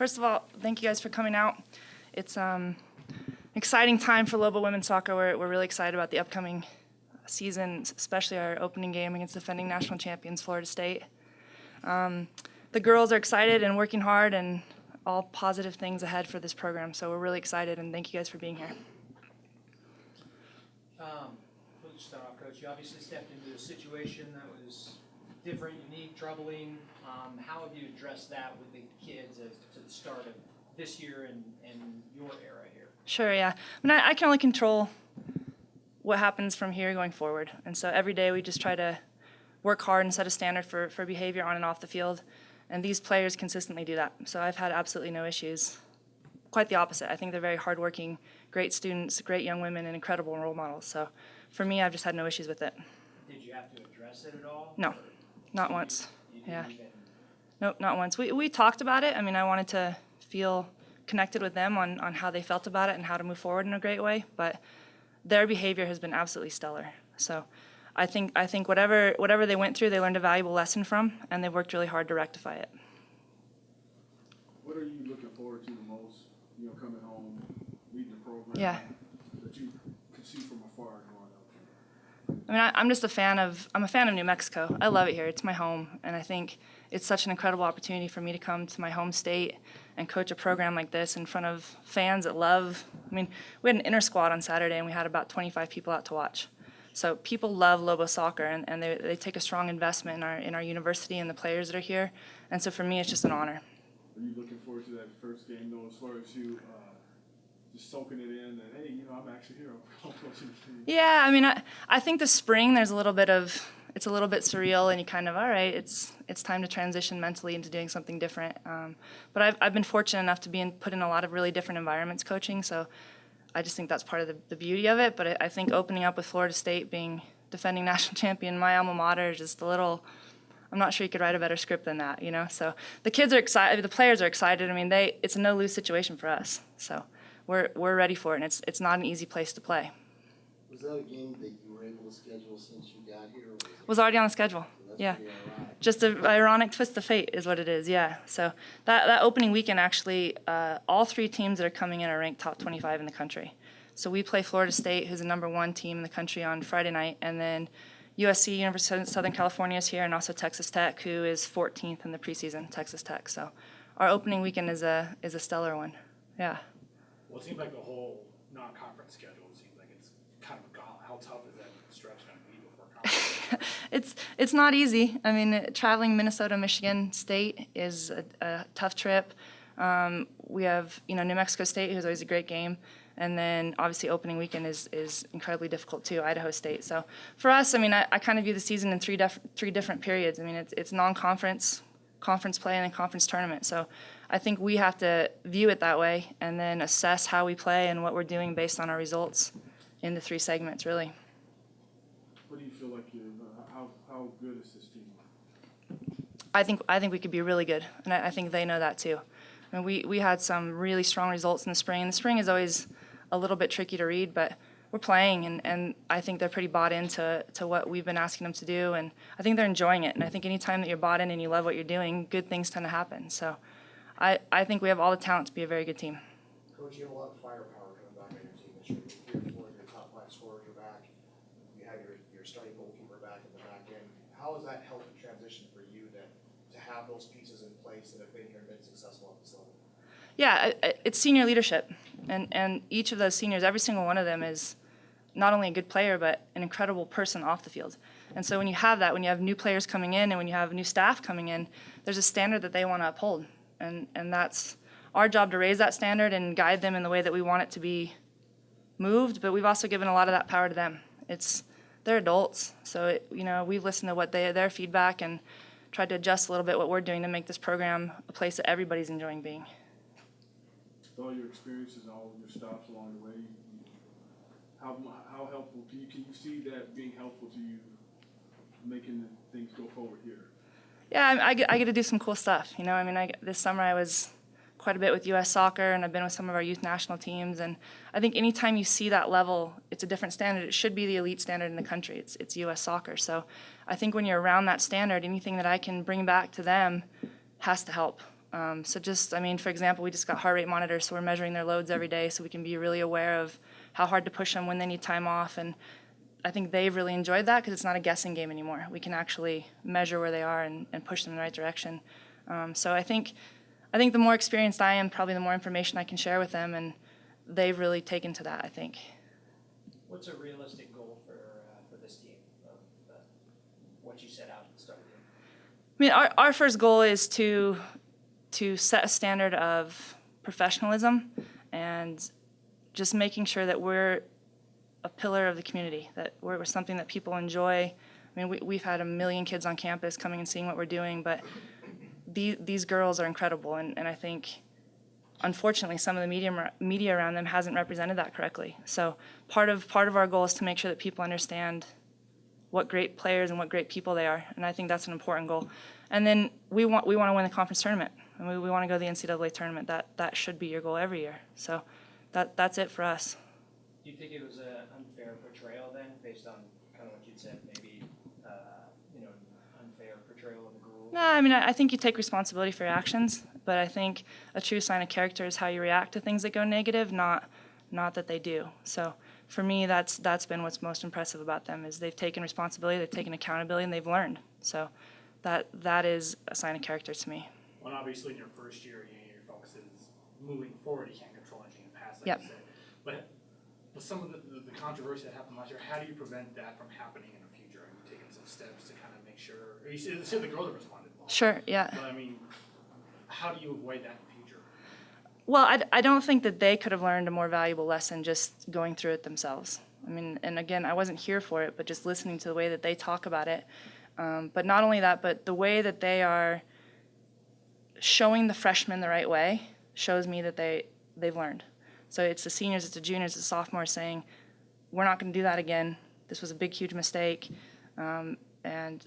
First of all, thank you guys for coming out. It's exciting time for Lobo women's soccer. We're really excited about the upcoming season, especially our opening game against defending national champions Florida State. The girls are excited and working hard, and all positive things ahead for this program. So we're really excited, and thank you guys for being here. Let's start off, Coach. You obviously stepped into a situation that was different, unique, troubling. How have you addressed that with the kids as to the start of this year and your era here? Sure, yeah. I mean, I can only control what happens from here going forward. And so every day we just try to work hard and set a standard for behavior on and off the field. And these players consistently do that. So I've had absolutely no issues. Quite the opposite. I think they're very hardworking, great students, great young women, and incredible role models. So for me, I've just had no issues with it. Did you have to address it at all? No, not once. Yeah. Even... Nope, not once. We talked about it. I mean, I wanted to feel connected with them on how they felt about it and how to move forward in a great way. But their behavior has been absolutely stellar. So I think whatever they went through, they learned a valuable lesson from, and they've worked really hard to rectify it. What are you looking forward to the most, coming home, leading the program, that you can see from afar going up? I mean, I'm just a fan of New Mexico. I love it here. It's my home, and I think it's such an incredible opportunity for me to come to my home state and coach a program like this in front of fans that love. I mean, we had an inter squad on Saturday, and we had about 25 people out to watch. So people love Lobos soccer, and they take a strong investment in our university and the players that are here. And so for me, it's just an honor. Are you looking forward to that first game, though, as far as you just soaking it in that, hey, I'm actually here, I'm coaching the team? Yeah, I mean, I think the spring there's it's a little bit surreal, and you kind of, all right, it's time to transition mentally into doing something different. But I've been fortunate enough to be put in a lot of really different environments coaching, so I just think that's part of the beauty of it. But I think opening up with Florida State being defending national champion, my alma mater, is just a little, I'm not sure you could write a better script than that, So the kids are excited, the players are excited. I mean, it's a no-lose situation for us. So we're ready for it, and it's not an easy place to play. Was that a game that you were able to schedule since you got here? Or was already on the schedule. Yeah. Right. Just an ironic twist of fate is what it is, yeah. So that opening weekend, actually, all three teams that are coming in are ranked top 25 in the country. So we play Florida State, who's the #1 team in the country, on Friday night, and then USC, University of Southern California, is here, and also Texas Tech, who is 14th in the preseason, Texas Tech. So our opening weekend is a stellar one, yeah. Well, it seems like the whole non-conference schedule seems like it's kind of a gauntlet. How tough is that stretch going to be before conference? It's not easy. I mean, traveling Minnesota, Michigan State is a tough trip. We have New Mexico State, who's always a great game, and then obviously opening weekend is incredibly difficult too, Idaho State. So for us, I mean, I kind of view the season in three different periods. I mean, it's non-conference, conference play, and then conference tournament. So I think we have to view it that way and then assess how we play and what we're doing based on our results in the three segments, really. What do you feel like how good is this team? I think we could be really good, and I think they know that too. I mean, we had some really strong results in the spring. And the spring is always a little bit tricky to read, but we're playing, and I think they're pretty bought into what we've been asking them to do, and I think they're enjoying it. And I think any time that you're bought in and you love what you're doing, good things tend to happen. So I think we have all the talent to be a very good team. Coach, you have a lot of firepower coming back on your team this year. 3 or 4 of your top 5 scorers are back. You have your starting goalkeeper back in the back end. How has that helped the transition for you to have those pieces in place that have been here and been successful at this level? Yeah, it's senior leadership, and each of those seniors, every single one of them is not only a good player, but an incredible person off the field. And so when you have that, when you have new players coming in and when you have new staff coming in, there's a standard that they want to uphold. And that's our job, to raise that standard and guide them in the way that we want it to be moved, but we've also given a lot of that power to them. They're adults, so we've listened to their feedback and tried to adjust a little bit what we're doing to make this program a place that everybody's enjoying being. With all your experiences and all your stops along the way, how helpful can you see that being helpful to you, making things go forward here? Yeah, I get to do some cool stuff. I mean, this summer I was quite a bit with U.S. Soccer, and I've been with some of our youth national teams. And I think anytime you see that level, it's a different standard. It should be the elite standard in the country. It's U.S. Soccer. So I think when you're around that standard, anything that I can bring back to them has to help. So just, I mean, for example, we just got heart rate monitors, so we're measuring their loads every day so we can be really aware of how hard to push them, when they need time off. And I think they've really enjoyed that because it's not a guessing game anymore. We can actually measure where they are and push them in the right direction. So I think the more experienced I am, probably the more information I can share with them, and they've really taken to that, I think. What's a realistic goal for this team of what you set out at the start of the year? I mean, our first goal is to set a standard of professionalism and just making sure that we're a pillar of the community, that we're something that people enjoy. I mean, we've had 1 million kids on campus coming and seeing what we're doing, but these girls are incredible, and I think, unfortunately, some of the media around them hasn't represented that correctly. So part of our goal is to make sure that people understand what great players and what great people they are, and I think that's an important goal. And then we want to win the conference tournament, and we want to go to the NCAA tournament. That should be your goal every year. So that's it for us. Do you think it was an unfair portrayal then, based on kind of what you'd said, maybe unfair portrayal of the rules? No, I mean, I think you take responsibility for your actions, but I think a true sign of character is how you react to things that go negative, not that they do. So for me, that's been what's most impressive about them, is they've taken responsibility, they've taken accountability, and they've learned. So that is a sign of character to me. Well, obviously in your first year, your focus is moving forward. You can't control anything in the past, like Yep. you said. But some of the controversy that happened last year, how do you prevent that from happening in the future? Are you taking some steps to kind of make sure, or you said the girls that responded well. Sure, yeah. But I mean, how do you avoid that in the future? Well, I don't think that they could have learned a more valuable lesson just going through it themselves. I mean, and again, I wasn't here for it, but just listening to the way that they talk about it. But not only that, but the way that they are showing the freshmen the right way shows me that they've learned. So it's the seniors, it's the juniors, it's the sophomores saying, we're not going to do that again. This was a big, huge mistake. And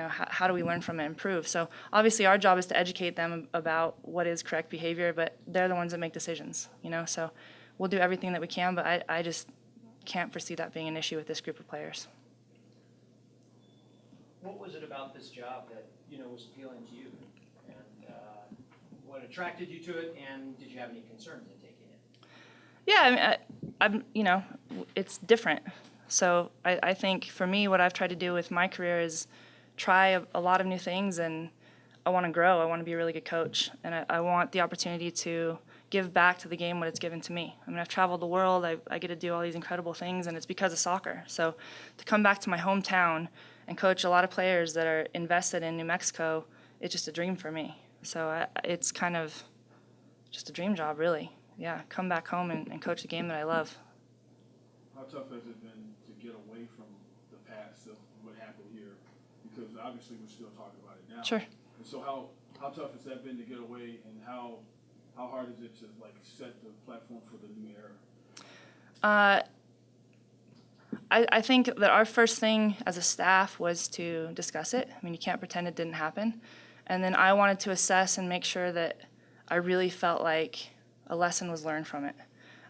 how do we learn from it and improve? So obviously our job is to educate them about what is correct behavior, but they're the ones that make decisions, So we'll do everything that we can, but I just can't foresee that being an issue with this group of players. What was it about this job that was appealing to you, and what attracted you to it, and did you have any concerns in taking it? Yeah, I mean, it's different. So I think for me, what I've tried to do with my career is try a lot of new things, and I want to grow. I want to be a really good coach, and I want the opportunity to give back to the game what it's given to me. I mean, I've traveled the world. I get to do all these incredible things, and it's because of soccer. So to come back to my hometown and coach a lot of players that are invested in New Mexico, it's just a dream for me. So it's kind of just a dream job, really. Yeah, come back home and coach the game that I love. How tough has it been to get away from the past of what happened here? Because obviously we're still talking about it now. Sure. And so how tough has that been to get away, and how hard is it to set the platform for the new era? I think that our first thing as a staff was to discuss it. I mean, you can't pretend it didn't happen. And then I wanted to assess and make sure that I really felt like a lesson was learned from it.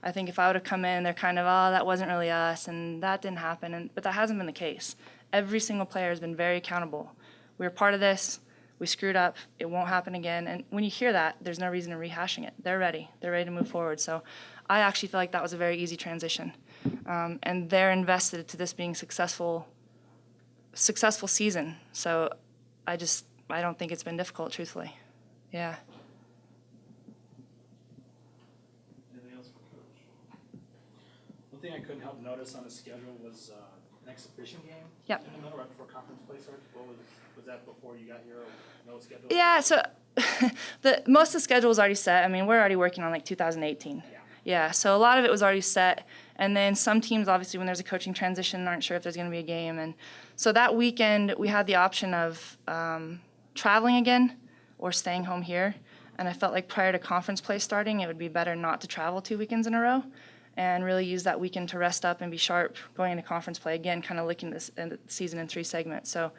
I think if I would have come in, they're kind of, that wasn't really us, and that didn't happen. But that hasn't been the case. Every single player has been very accountable. We were part of this. We screwed up. It won't happen again. And when you hear that, there's no reason in rehashing it. They're ready. They're ready to move forward. So I actually feel like that was a very easy transition. And they're invested to this being successful season. So I don't think it's been difficult, truthfully. Yeah. Anything else for Coach? One thing I couldn't help notice on the schedule was an exhibition game. Yep. In the middle, right before conference play started. What was that before you got here? Or no schedule? Yeah. So most of the schedule was already set. I mean, we're already working on 2018. Yeah. So a lot of it was already set. And then some teams, obviously, when there's a coaching transition, aren't sure if there's going to be a game. And so that weekend, we had the option of traveling again or staying home here. And I felt like prior to conference play starting, it would be better not to travel 2 weekends in a row and really use that weekend to rest up and be sharp going into conference play again, kind of looking at the season in 3 segments. So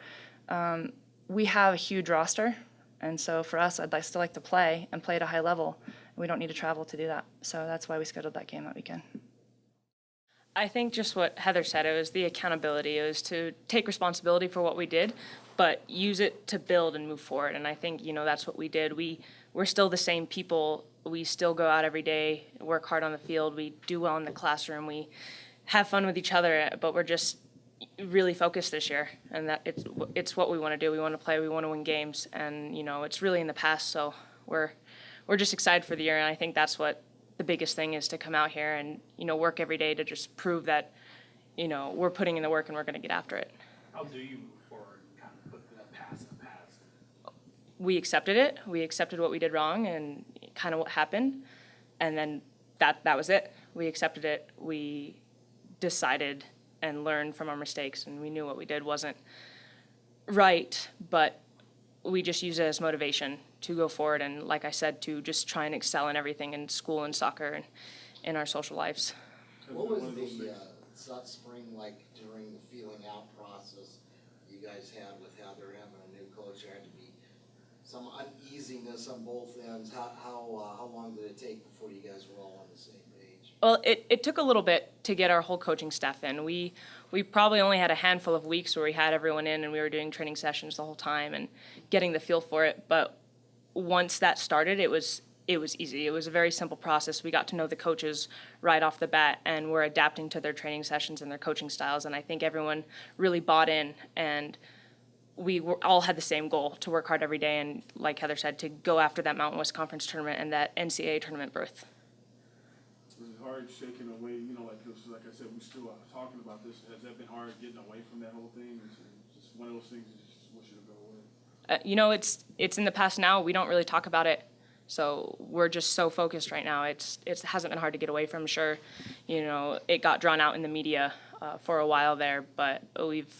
we have a huge roster. And so for us, I'd still like to play and play at a high level. We don't need to travel to do that. So that's why we scheduled that game that weekend. I think just what Heather said, it was the accountability. It was to take responsibility for what we did, but use it to build and move forward. And I think, that's what we did. We're still the same people. We still go out every day, work hard on the field. We do well in the classroom. We have fun with each other, but we're just really focused this year. And that it's what we want to do. We want to play. We want to win games. And, it's really in the past. So we're just excited for the year. And I think that's what the biggest thing is, to come out here and, work every day to just prove that, we're putting in the work and we're going to get after it. How do you move forward and kind of put that past in the past? We accepted it. We accepted what we did wrong and kind of what happened. And then that was it. We accepted it. We decided and learned from our mistakes, and we knew what we did wasn't right, but we just used it as motivation to go forward and, like I said, to just try and excel in everything in school and soccer and in our social lives. What was the spring like during the feeling out process you guys had with Heather having a new coach? There had to be some uneasiness on both ends. How long did it take before you guys were all on the same page? Well, it took a little bit to get our whole coaching staff in. We probably only had a handful of weeks where we had everyone in and we were doing training sessions the whole time and getting the feel for it. But once that started, it was easy. It was a very simple process. We got to know the coaches right off the bat, and we're adapting to their training sessions and their coaching styles. And I think everyone really bought in, and we all had the same goal, to work hard every day, and like Heather said, to go after that Mountain West Conference tournament and that NCAA tournament berth. Was it hard shaking away, like I said, we still are talking about this. Has that been hard getting away from that whole thing? It's just one of those things you just wish it would go away. It's in the past now. We don't really talk about it. So we're just so focused right now. It hasn't been hard to get away from. Sure, it got drawn out in the media for a while there, but we've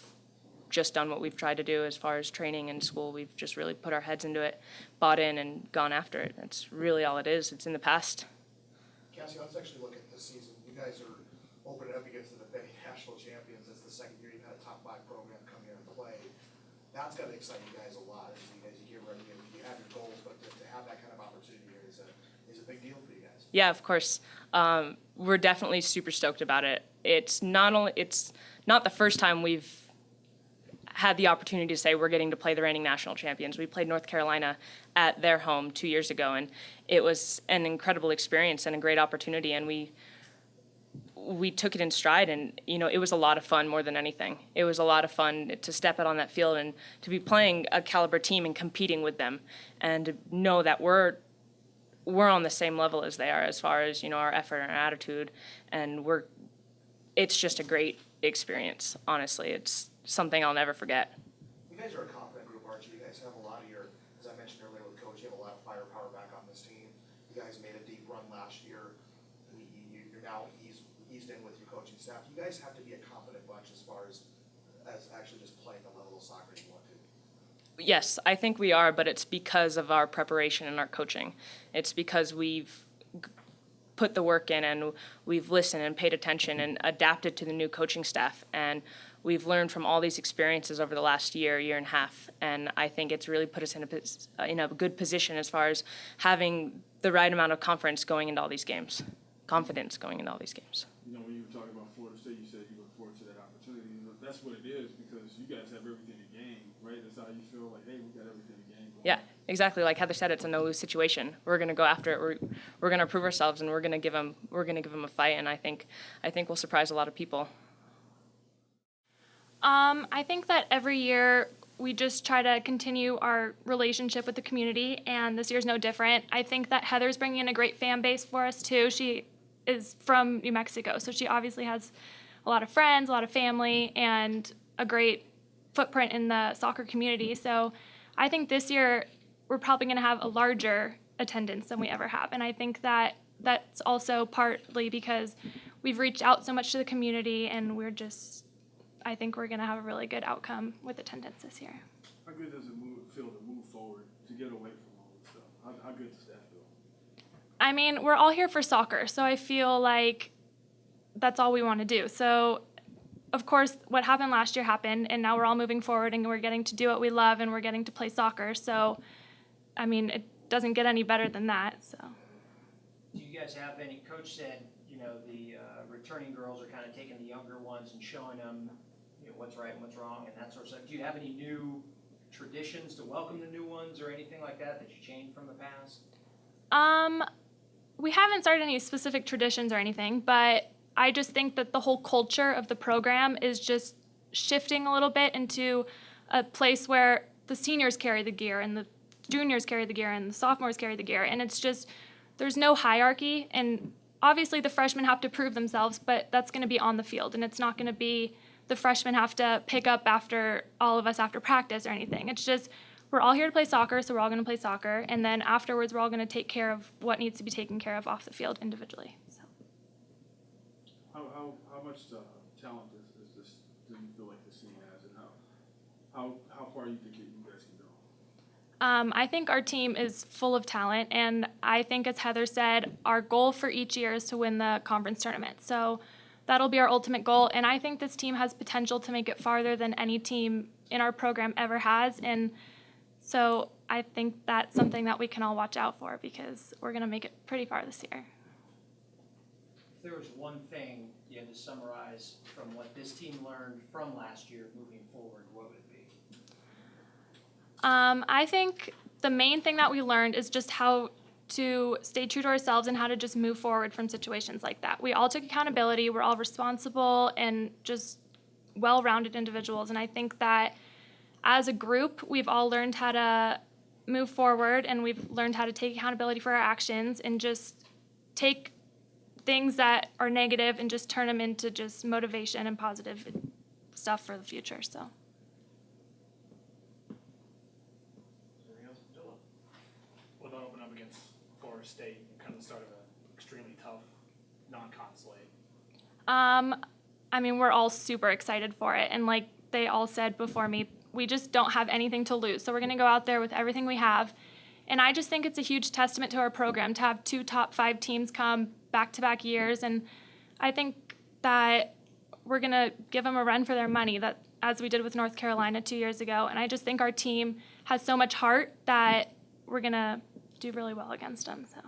just done what we've tried to do as far as training and school. We've just really put our heads into it, bought in, and gone after it. That's really all it is. It's in the past. Cassie, let's actually look at this season. You guys are opening up against the defending national champions. It's the second year you've had a top 5 program come here and play. That's got to excite you guys a lot as you get ready and you have your goals, but to have that kind of opportunity here is a big deal for you guys. Yeah, of course. We're definitely super stoked about it. It's not the first time we've had the opportunity to say we're getting to play the reigning national champions. We played North Carolina at their home 2 years ago, and it was an incredible experience and a great opportunity, and we took it in stride, and it was a lot of fun more than anything. It was a lot of fun to step out on that field and to be playing a caliber team and competing with them, and to know that we're on the same level as they are as far as our effort and our attitude, and it's just a great experience. Honestly, it's something I'll never forget. You guys are a confident group, aren't you? You guys have a lot of as I mentioned earlier with Coach, you have a lot of firepower back on this team. You guys made a deep run last year. You're now eased in with your coaching staff. You guys have to be a confident bunch as far as actually just playing the level of soccer you want to. Yes, I think we are, but it's because of our preparation and our coaching. It's because we've put the work in and we've listened and paid attention and adapted to the new coaching staff, and we've learned from all these experiences over the last year and a half, and I think it's really put us in a good position as far as having the right amount of confidence going into all these games. When you were talking about Florida State, you said you look forward to that opportunity. That's what it is, because you guys have everything to gain, right? That's how you feel like, hey, we got everything to gain. Yeah, exactly. Like Heather said, it's a no-lose situation. We're going to go after it. We're going to prove ourselves, and we're going to give them a fight. And I think we'll surprise a lot of people. I think that every year we just try to continue our relationship with the community, and this year's no different. I think that Heather's bringing in a great fan base for us too. She is from New Mexico, so she obviously has a lot of friends, a lot of family, and a great footprint in the soccer community. So I think this year we're probably going to have a larger attendance than we ever have, and I think that that's also partly because we've reached out so much to the community, and I think we're going to have a really good outcome with attendance this year. How good does it feel to move forward, to get away from all this stuff? How good does that feel? I mean, we're all here for soccer, so I feel like that's all we want to do. So, of course, what happened last year happened, and now we're all moving forward, and we're getting to do what we love, and we're getting to play soccer. So, I mean, it doesn't get any better than that. So. Do you guys have any? Coach said, the returning girls are kind of taking the younger ones and showing them, what's right and what's wrong and that sort of stuff. Do you have any new traditions to welcome the new ones or anything like that that you changed from the past? We haven't started any specific traditions or anything, but I just think that the whole culture of the program is just shifting a little bit into a place where the seniors carry the gear and the juniors carry the gear and the sophomores carry the gear. And it's just, there's no hierarchy. And obviously the freshmen have to prove themselves, but that's going to be on the field. And it's not going to be the freshmen have to pick up after all of us after practice or anything. It's just, we're all here to play soccer, so we're all going to play soccer. And then afterwards, we're all going to take care of what needs to be taken care of off the field individually. So. How much talent is this, do you feel like this team has, and how far you think you guys can go? I think our team is full of talent, and I think, as Heather said, our goal for each year is to win the conference tournament. So that'll be our ultimate goal, and I think this team has potential to make it farther than any team in our program ever has, and so I think that's something that we can all watch out for because we're going to make it pretty far this year. If there was one thing you had to summarize from what this team learned from last year moving forward, what would it be? I think the main thing that we learned is just how to stay true to ourselves and how to just move forward from situations like that. We all took accountability. We're all responsible and just well-rounded individuals. And I think that as a group, we've all learned how to move forward, and we've learned how to take accountability for our actions and just take things that are negative and just turn them into just motivation and positive stuff for the future. So. Anything else, Dylan? Well, don't open up against Florida State, kind of the start of an extremely tough non-con slate. I mean, we're all super excited for it, and like they all said before me, we just don't have anything to lose. So we're going to go out there with everything we have. And I just think it's a huge testament to our program to have 2 top 5 teams come back-to-back years. And I think that we're going to give them a run for their money, that as we did with North Carolina 2 years ago. And I just think our team has so much heart that we're going to do really well against them. So.